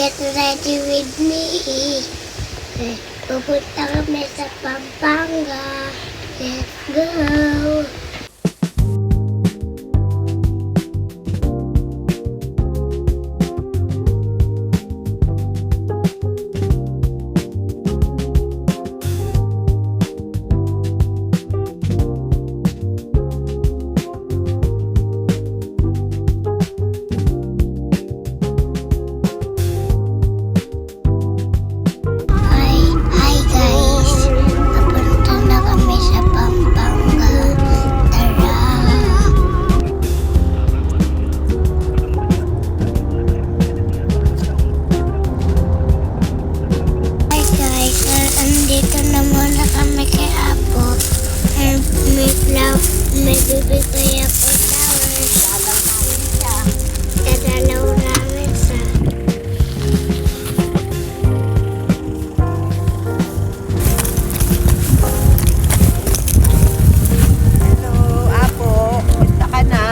Get ready with me. Pupunta kami sa Pampanga. Let's go! Hi guys! Papunta na kami sa Pampanga. Tara! Hi guys! Andito na muna kami kay Apo. And may bibigay ako flowers. Dadalaw namin sa Hello, Apo. Punta ka na.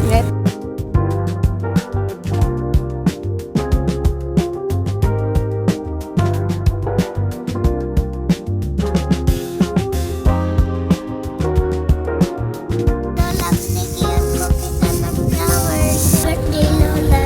Net. Lola, binigyan ko kita ng flowers. Birthday, Lola.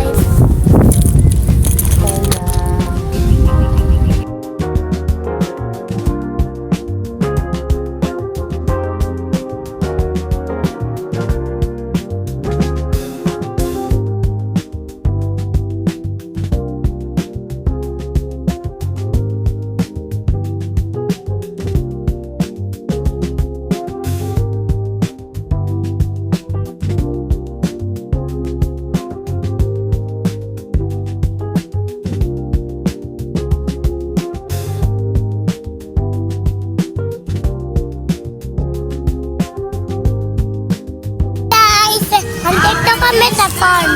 Guys, andito kami sa farm.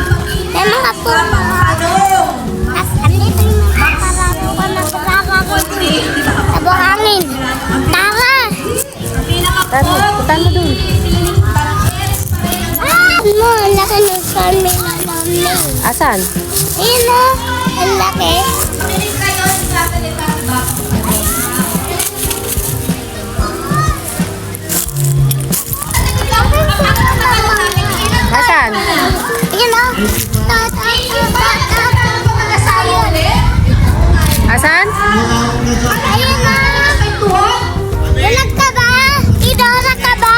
May mga puno. Tapos andito yung paparado ko na pagkakaroon sa buhangin. Tara! Punta mo dun. Mo, ang laki ng farm nila namin. Asan? Ayun o, ang laki. Asan? Ayun o. Asan? Ayun o. Bulag ka ba? Idora ka ba?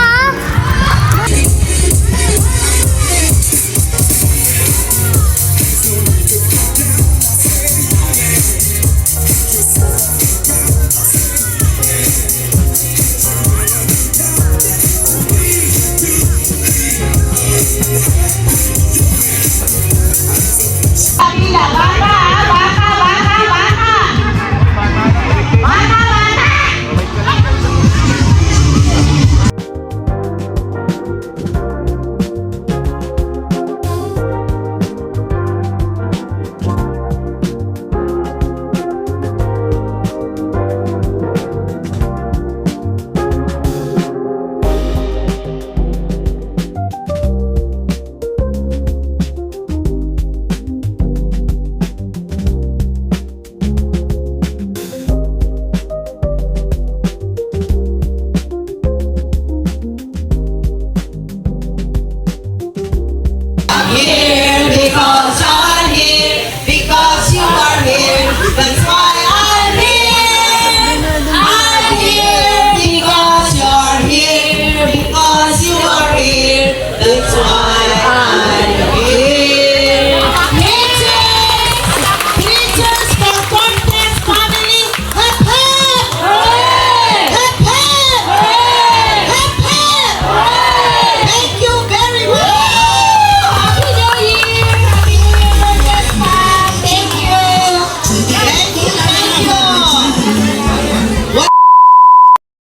Here they come.